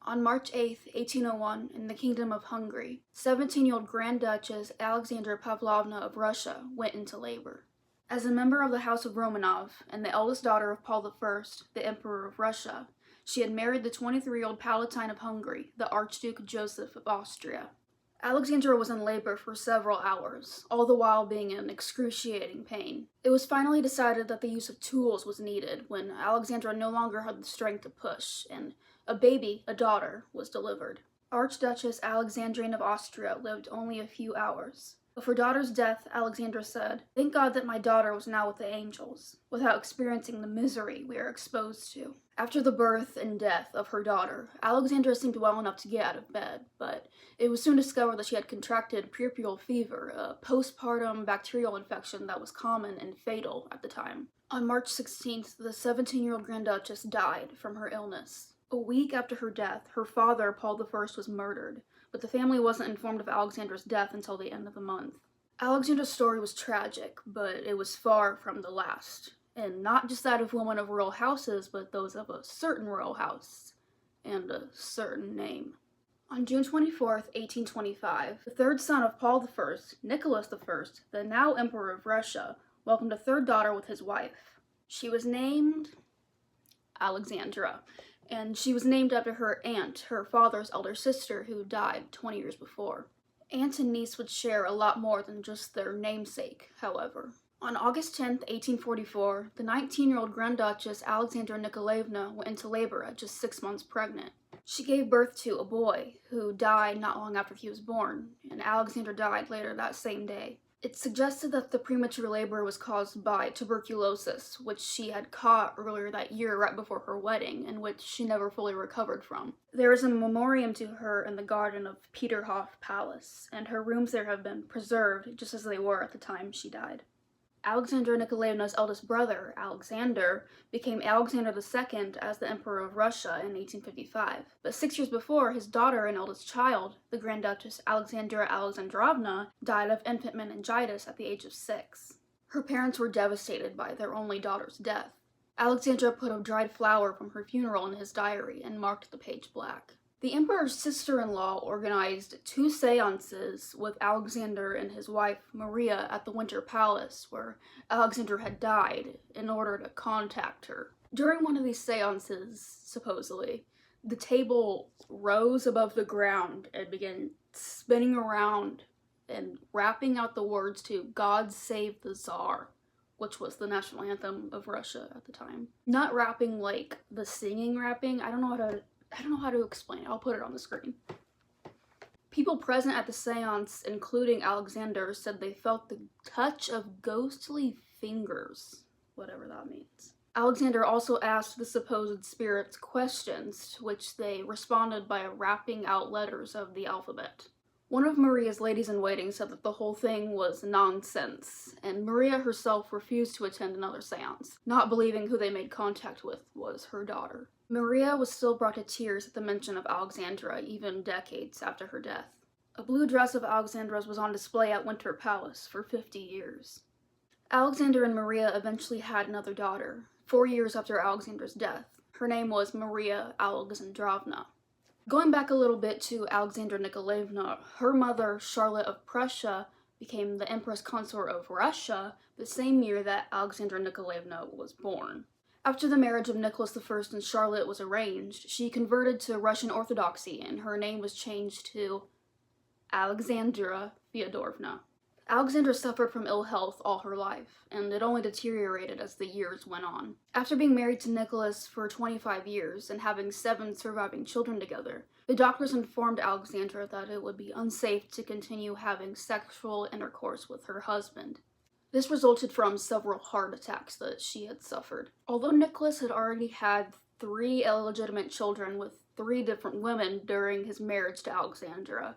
On March 8, 1801, in the Kingdom of Hungary, 17-year-old Grand Duchess Alexandra Pavlovna of Russia went into labor. As a member of the House of Romanov and the eldest daughter of Paul I, the Emperor of Russia, she had married the 23-year-old Palatine of Hungary, the Archduke Joseph of Austria. Alexandra was in labor for several hours, all the while being in excruciating pain. It was finally decided that the use of tools was needed when Alexandra no longer had the strength to push, and a baby, a daughter, was delivered. Archduchess Alexandrine of Austria lived only a few hours. Of her daughter's death, Alexandra said, "Thank God that my daughter was now with the angels, without experiencing the misery we are exposed to." After the birth and death of her daughter, Alexandra seemed well enough to get out of bed, but it was soon discovered that she had contracted puerperal fever, a postpartum bacterial infection that was common and fatal at the time. On March 16th, the 17-year-old Grand Duchess died from her illness. A week after her death, her father, Paul I, was murdered, but the family wasn't informed of Alexandra's death until the end of the month. Alexandra's story was tragic, but it was far from the last. And not just that of women of royal houses, but those of a certain royal house, and a certain name. On June 24th, 1825, the third son of Paul I, Nicholas I, the now Emperor of Russia, welcomed a third daughter with his wife. She was named Alexandra, and she was named after her aunt, her father's elder sister, who died 20 years before. Aunt and niece would share a lot more than just their namesake, however. On August 10, 1844, the 19-year-old Grand Duchess Alexandra Nikolaevna went into labor at just 6 months pregnant. She gave birth to a boy, who died not long after he was born, and Alexandra died later that same day. It's suggested that the premature labor was caused by tuberculosis, which she had caught earlier that year right before her wedding, and which she never fully recovered from. There is a memoriam to her in the garden of Peterhof Palace, and her rooms there have been preserved just as they were at the time she died. Alexandra Nikolaevna's eldest brother, Alexander, became Alexander II as the Emperor of Russia in 1855. But 6 years before, his daughter and eldest child, the Grand Duchess Alexandra Alexandrovna, died of infant meningitis at the age of 6. Her parents were devastated by their only daughter's death. Alexandra put a dried flower from her funeral in his diary and marked the page black. The emperor's sister-in-law organized 2 seances with Alexander and his wife Maria at the Winter Palace, where Alexandra had died, in order to contact her. During one of these seances, supposedly, the table rose above the ground and began spinning around and rapping out the words to "God Save the Tsar," which was the national anthem of Russia at the time. Not rapping like the singing rapping, I don't know how to explain it. I'll put it on the screen. People present at the seance, including Alexander, said they felt the touch of ghostly fingers, whatever that means. Alexander also asked the supposed spirits questions, to which they responded by rapping out letters of the alphabet. One of Maria's ladies-in-waiting said that the whole thing was nonsense, and Maria herself refused to attend another seance, not believing who they made contact with was her daughter. Maria was still brought to tears at the mention of Alexandra, even decades after her death. A blue dress of Alexandra's was on display at Winter Palace for 50 years. Alexander and Maria eventually had another daughter, 4 years after Alexandra's death. Her name was Maria Alexandrovna. Going back a little bit to Alexandra Nikolaevna, her mother, Charlotte of Prussia, became the Empress Consort of Russia the same year that Alexandra Nikolaevna was born. After the marriage of Nicholas I and Charlotte was arranged, she converted to Russian Orthodoxy and her name was changed to Alexandra Feodorovna. Alexandra suffered from ill health all her life, and it only deteriorated as the years went on. After being married to Nicholas for 25 years and having 7 surviving children together, the doctors informed Alexandra that it would be unsafe to continue having sexual intercourse with her husband. This resulted from several heart attacks that she had suffered. Although Nicholas had already had 3 illegitimate children with 3 different women during his marriage to Alexandra,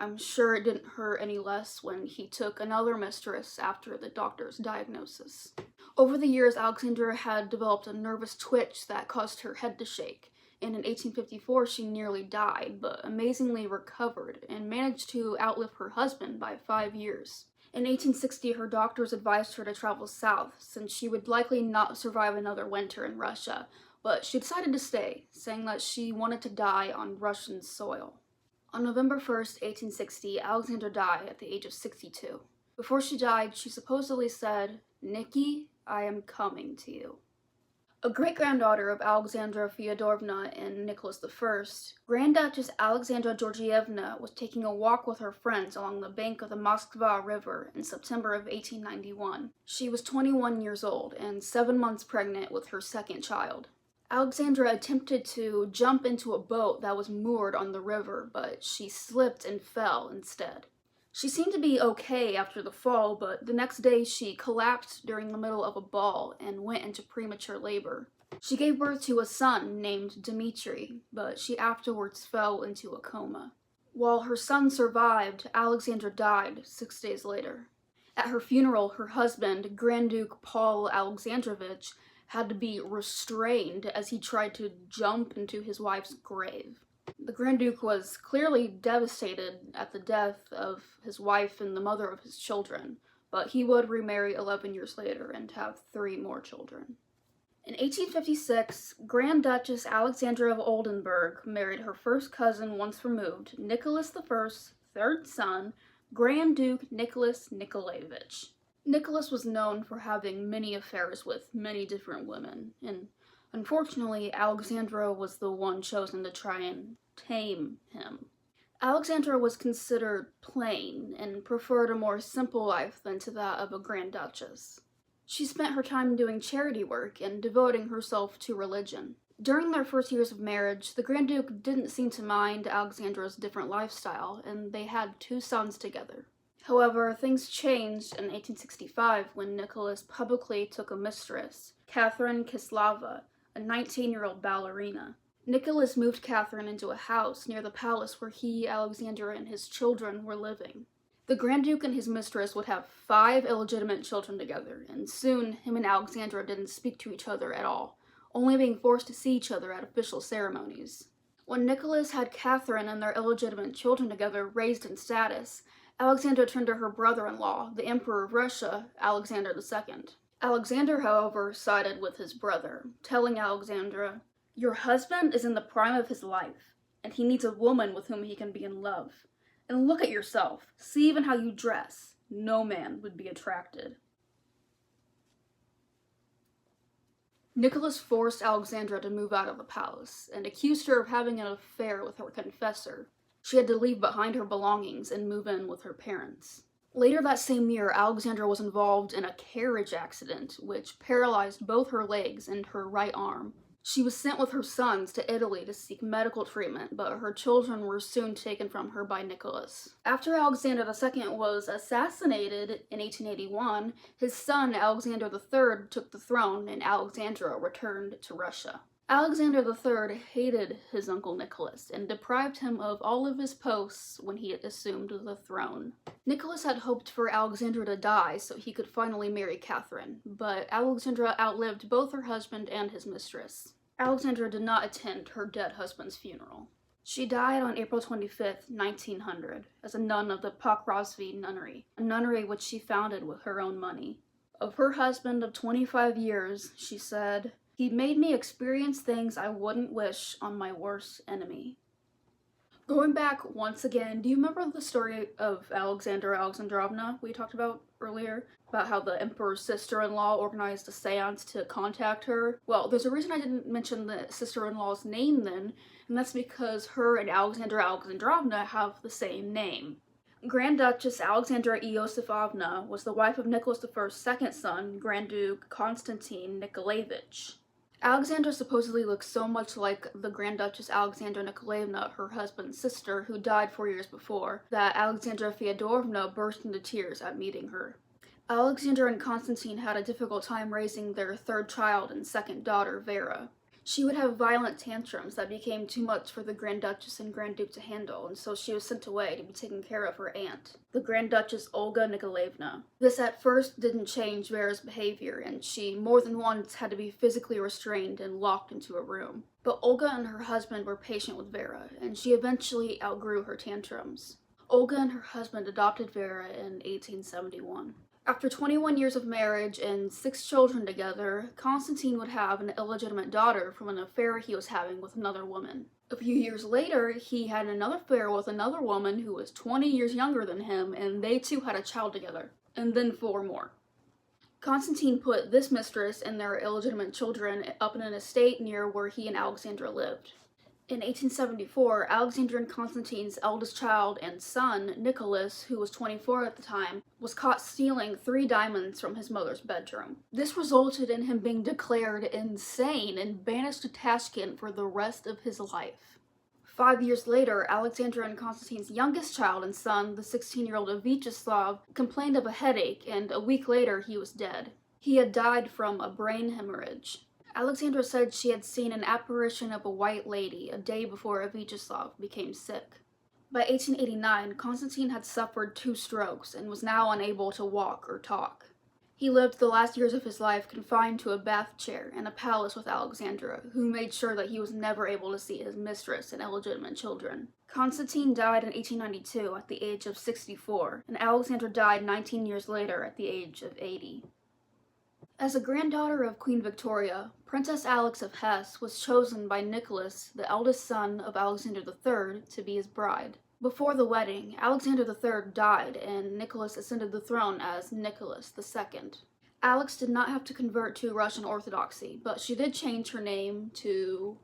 I'm sure it didn't hurt any less when he took another mistress after the doctor's diagnosis. Over the years, Alexandra had developed a nervous twitch that caused her head to shake, and in 1854 she nearly died, but amazingly recovered and managed to outlive her husband by 5 years. In 1860, her doctors advised her to travel south, since she would likely not survive another winter in Russia, but she decided to stay, saying that she wanted to die on Russian soil. On November 1st, 1860, Alexandra died at the age of 62. Before she died, she supposedly said, "Nikki, I am coming to you." A great-granddaughter of Alexandra Feodorovna and Nicholas I, Grand Duchess Alexandra Georgievna was taking a walk with her friends along the bank of the Moskva River in September of 1891. She was 21 years old and 7 months pregnant with her second child. Alexandra attempted to jump into a boat that was moored on the river, but she slipped and fell instead. She seemed to be okay after the fall, but the next day she collapsed during the middle of a ball and went into premature labor. She gave birth to a son named Dmitri, but she afterwards fell into a coma. While her son survived, Alexandra died 6 days later. At her funeral, her husband, Grand Duke Paul Alexandrovich, had to be restrained as he tried to jump into his wife's grave. The Grand Duke was clearly devastated at the death of his wife and the mother of his children, but he would remarry 11 years later and have 3 more children. In 1856, Grand Duchess Alexandra of Oldenburg married her first cousin once removed, Nicholas I's third son, Grand Duke Nicholas Nikolaevich. Nicholas was known for having many affairs with many different women, and unfortunately, Alexandra was the one chosen to try and tame him. Alexandra was considered plain and preferred a more simple life than to that of a Grand Duchess. She spent her time doing charity work and devoting herself to religion. During their first years of marriage, the Grand Duke didn't seem to mind Alexandra's different lifestyle, and they had 2 sons together. However, things changed in 1865 when Nicholas publicly took a mistress, Catherine Kislava, a 19-year-old ballerina. Nicholas moved Catherine into a house near the palace where he, Alexandra, and his children were living. The Grand Duke and his mistress would have 5 illegitimate children together, and soon him and Alexandra didn't speak to each other at all, only being forced to see each other at official ceremonies. When Nicholas had Catherine and their illegitimate children together raised in status, Alexandra turned to her brother-in-law, the Emperor of Russia, Alexander II. Alexander, however, sided with his brother, telling Alexandra, "Your husband is in the prime of his life, and he needs a woman with whom he can be in love. And look at yourself. See even how you dress. No man would be attracted." Nicholas forced Alexandra to move out of the palace, and accused her of having an affair with her confessor. She had to leave behind her belongings and move in with her parents. Later that same year, Alexandra was involved in a carriage accident, which paralyzed both her legs and her right arm. She was sent with her sons to Italy to seek medical treatment, but her children were soon taken from her by Nicholas. After Alexander II was assassinated in 1881, his son Alexander III took the throne and Alexandra returned to Russia. Alexander III hated his uncle Nicholas and deprived him of all of his posts when he assumed the throne. Nicholas had hoped for Alexandra to die so he could finally marry Catherine, but Alexandra outlived both her husband and his mistress. Alexandra did not attend her dead husband's funeral. She died on April 25, 1900, as a nun of the Pokrovsky nunnery, a nunnery which she founded with her own money. Of her husband of 25 years, she said, "He made me experience things I wouldn't wish on my worst enemy." Going back once again, do you remember the story of Alexandra Alexandrovna we talked about earlier? About how the emperor's sister-in-law organized a seance to contact her? Well, there's a reason I didn't mention the sister-in-law's name then, and that's because her and Alexandra Alexandrovna have the same name. Grand Duchess Alexandra Iosifovna was the wife of Nicholas I's second son, Grand Duke Konstantin Nikolaevich. Alexandra supposedly looked so much like the Grand Duchess Alexandra Nikolaevna, her husband's sister, who died 4 years before, that Alexandra Feodorovna burst into tears at meeting her. Alexandra and Konstantin had a difficult time raising their third child and second daughter, Vera. She would have violent tantrums that became too much for the Grand Duchess and Grand Duke to handle, and so she was sent away to be taken care of her aunt, the Grand Duchess Olga Nikolaevna. This at first didn't change Vera's behavior, and she more than once had to be physically restrained and locked into a room. But Olga and her husband were patient with Vera, and she eventually outgrew her tantrums. Olga and her husband adopted Vera in 1871. After 21 years of marriage and 6 children together, Constantine would have an illegitimate daughter from an affair he was having with another woman. A few years later, he had another affair with another woman who was 20 years younger than him, and they too had a child together, and then 4 more. Constantine put this mistress and their illegitimate children up in an estate near where he and Alexandra lived. In 1874, Alexandra and Constantine's eldest child and son, Nicholas, who was 24 at the time, was caught stealing 3 diamonds from his mother's bedroom. This resulted in him being declared insane and banished to Tashkent for the rest of his life. 5 years later, Alexandra and Constantine's youngest child and son, the 16-year-old Vyacheslav, complained of a headache, and a week later he was dead. He had died from a brain hemorrhage. Alexandra said she had seen an apparition of a white lady a day before Vyacheslav became sick. By 1889, Constantine had suffered 2 strokes and was now unable to walk or talk. He lived the last years of his life confined to a bath chair in a palace with Alexandra, who made sure that he was never able to see his mistress and illegitimate children. Constantine died in 1892 at the age of 64, and Alexandra died 19 years later at the age of 80. As a granddaughter of Queen Victoria, Princess Alex of Hesse was chosen by Nicholas, the eldest son of Alexander III, to be his bride. Before the wedding, Alexander III died and Nicholas ascended the throne as Nicholas II. Alex did not have to convert to Russian Orthodoxy, but she did change her name to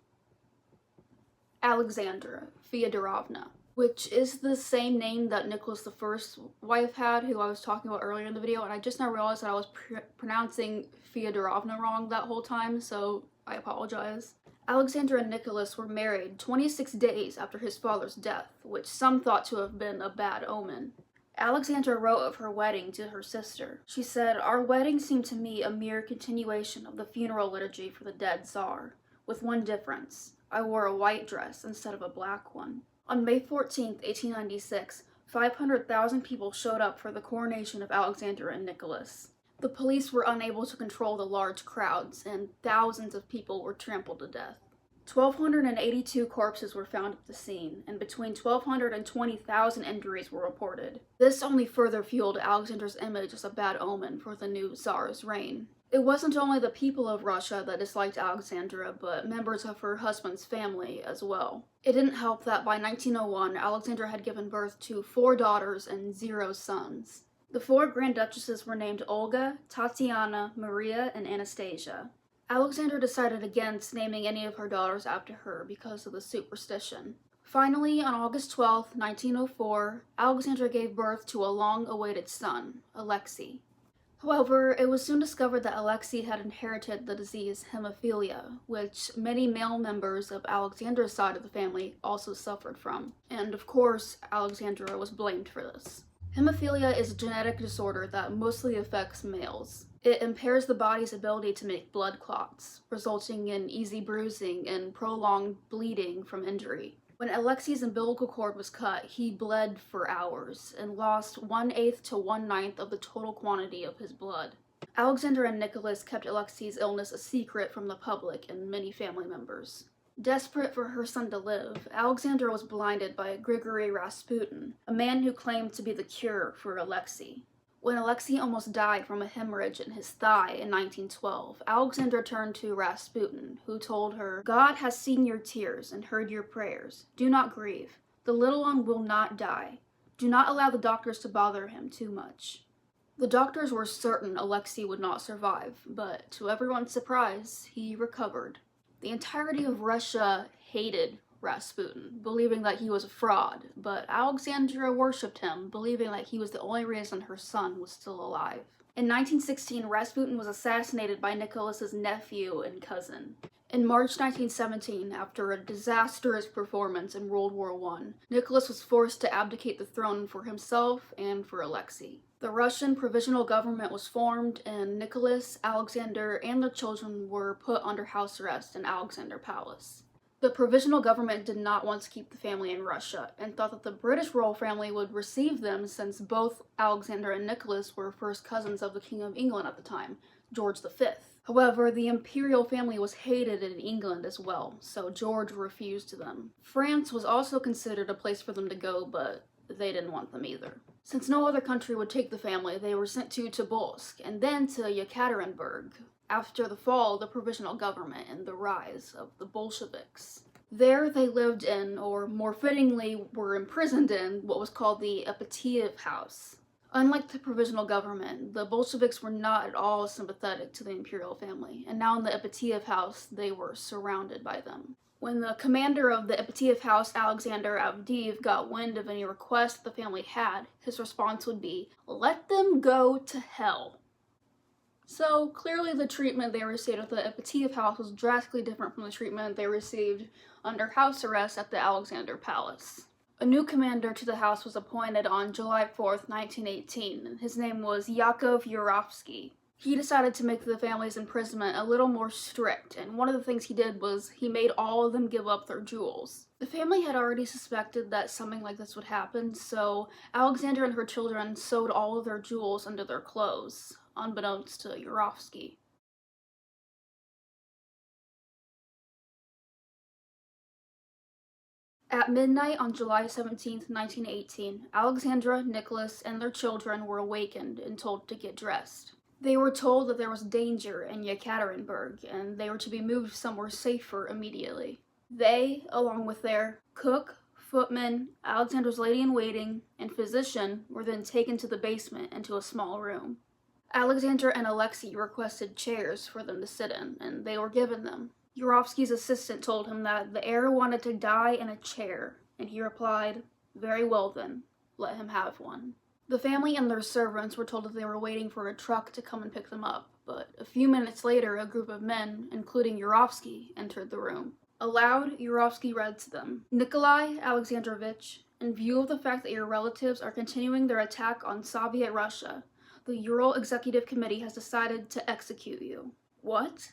Alexandra Feodorovna, which is the same name that Nicholas I's wife had, who I was talking about earlier in the video, and I just now realized that I was pronouncing Feodorovna wrong that whole time, so I apologize. Alexandra and Nicholas were married 26 days after his father's death, which some thought to have been a bad omen. Alexandra wrote of her wedding to her sister. She said, "Our wedding seemed to me a mere continuation of the funeral liturgy for the dead Tsar, with one difference. I wore a white dress instead of a black one." On May 14, 1896, 500,000 people showed up for the coronation of Alexandra and Nicholas. The police were unable to control the large crowds, and thousands of people were trampled to death. 1,282 corpses were found at the scene, and between 1,200 and 20,000 injuries were reported. This only further fueled Alexandra's image as a bad omen for the new Tsar's reign. It wasn't only the people of Russia that disliked Alexandra, but members of her husband's family as well. It didn't help that by 1901, Alexandra had given birth to 4 daughters and 0 sons. The 4 Grand Duchesses were named Olga, Tatiana, Maria, and Anastasia. Alexandra decided against naming any of her daughters after her because of the superstition. Finally, on August 12, 1904, Alexandra gave birth to a long-awaited son, Alexei. However, it was soon discovered that Alexei had inherited the disease hemophilia, which many male members of Alexandra's side of the family also suffered from. And of course, Alexandra was blamed for this. Hemophilia is a genetic disorder that mostly affects males. It impairs the body's ability to make blood clots, resulting in easy bruising and prolonged bleeding from injury. When Alexei's umbilical cord was cut, he bled for hours and lost 1/8 to 1/9 of the total quantity of his blood. Alexandra and Nicholas kept Alexei's illness a secret from the public and many family members. Desperate for her son to live, Alexandra was blinded by Grigory Rasputin, a man who claimed to be the cure for Alexei. When Alexei almost died from a hemorrhage in his thigh in 1912, Alexandra turned to Rasputin, who told her, "God has seen your tears and heard your prayers. Do not grieve. The little one will not die. Do not allow the doctors to bother him too much." The doctors were certain Alexei would not survive, but to everyone's surprise, he recovered. The entirety of Russia hated Rasputin, believing that he was a fraud, but Alexandra worshipped him, believing that he was the only reason her son was still alive. In 1916, Rasputin was assassinated by Nicholas's nephew and cousin. In March 1917, after a disastrous performance in World War I, Nicholas was forced to abdicate the throne for himself and for Alexei. The Russian provisional government was formed, and Nicholas, Alexander, and their children were put under house arrest in Alexander Palace. The provisional government did not want to keep the family in Russia, and thought that the British royal family would receive them since both Alexander and Nicholas were first cousins of the King of England at the time, George V. However, the imperial family was hated in England as well, so George refused them. France was also considered a place for them to go, but they didn't want them either. Since no other country would take the family, they were sent to Tobolsk and then to Yekaterinburg after the fall of the provisional government and the rise of the Bolsheviks. There they lived in, or more fittingly were imprisoned in, what was called the Epatiev House. Unlike the provisional government, the Bolsheviks were not at all sympathetic to the imperial family, and now in the Epatiev House they were surrounded by them. When the commander of the Epatiev House, Alexander Avdiv, got wind of any request the family had, his response would be, "Let them go to hell." So clearly the treatment they received at the Epatiev House was drastically different from the treatment they received under house arrest at the Alexander Palace. A new commander to the house was appointed on July 4th, 1918, and his name was Yakov Yurovsky. He decided to make the family's imprisonment a little more strict, and one of the things he did was he made all of them give up their jewels. The family had already suspected that something like this would happen, so Alexandra and her children sewed all of their jewels under their clothes, unbeknownst to Yurovsky. At midnight on July 17, 1918, Alexandra, Nicholas, and their children were awakened and told to get dressed. They were told that there was danger in Yekaterinburg, and they were to be moved somewhere safer immediately. They, along with their cook, footman, Alexandra's lady-in-waiting, and physician, were then taken to the basement into a small room. Alexandra and Alexei requested chairs for them to sit in, and they were given them. Yurovsky's assistant told him that the heir wanted to die in a chair, and he replied, "Very well then, let him have one." The family and their servants were told that they were waiting for a truck to come and pick them up, but a few minutes later a group of men, including Yurovsky, entered the room. Aloud, Yurovsky read to them, "Nikolai Alexandrovich, in view of the fact that your relatives are continuing their attack on Soviet Russia, the Ural Executive Committee has decided to execute you." "What?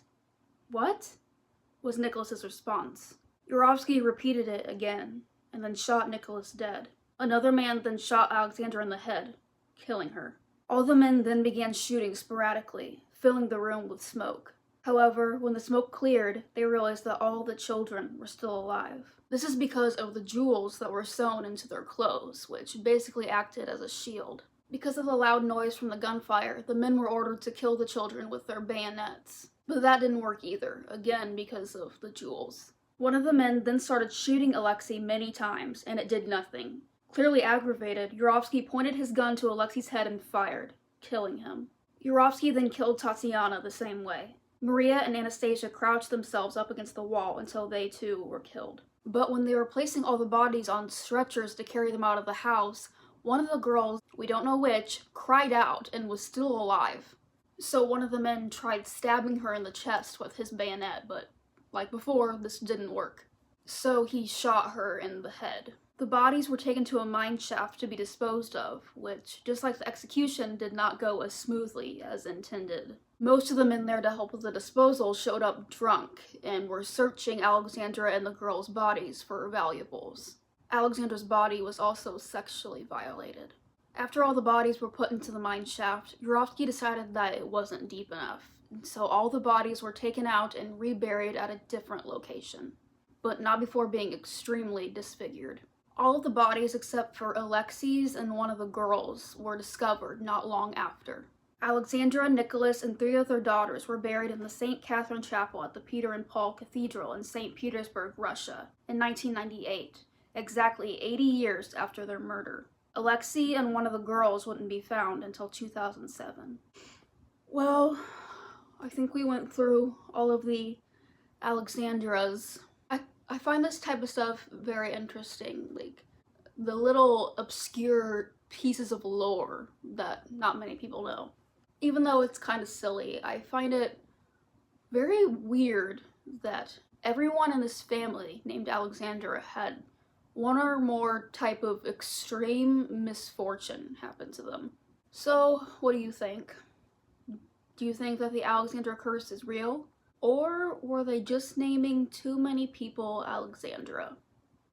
What?" was Nicholas's response. Yurovsky repeated it again, and then shot Nicholas dead. Another man then shot Alexandra in the head, killing her. All the men then began shooting sporadically, filling the room with smoke. However, when the smoke cleared, they realized that all the children were still alive. This is because of the jewels that were sewn into their clothes, which basically acted as a shield. Because of the loud noise from the gunfire, the men were ordered to kill the children with their bayonets. But that didn't work either, again because of the jewels. One of the men then started shooting Alexei many times, and it did nothing. Clearly aggravated, Yurovsky pointed his gun to Alexei's head and fired, killing him. Yurovsky then killed Tatiana the same way. Maria and Anastasia crouched themselves up against the wall until they too were killed. But when they were placing all the bodies on stretchers to carry them out of the house, one of the girls, we don't know which, cried out and was still alive. So one of the men tried stabbing her in the chest with his bayonet, but like before, this didn't work. So he shot her in the head. The bodies were taken to a mine shaft to be disposed of, which, just like the execution, did not go as smoothly as intended. Most of the men there to help with the disposal showed up drunk and were searching Alexandra and the girls' bodies for valuables. Alexandra's body was also sexually violated. After all the bodies were put into the mine shaft, Yurovsky decided that it wasn't deep enough, so all the bodies were taken out and reburied at a different location, but not before being extremely disfigured. All of the bodies except for Alexei's and one of the girls were discovered not long after. Alexandra, Nicholas, and 3 of their daughters were buried in the St. Catherine Chapel at the Peter and Paul Cathedral in St. Petersburg, Russia, in 1998, exactly 80 years after their murder. Alexei and one of the girls wouldn't be found until 2007. Well, I think we went through all of the Alexandras. I find this type of stuff very interesting, like the little obscure pieces of lore that not many people know. Even though it's kind of silly, I find it very weird that everyone in this family named Alexandra had one or more type of extreme misfortune happen to them. So, what do you think? Do you think that the Alexandra Curse is real? Or were they just naming too many people Alexandra?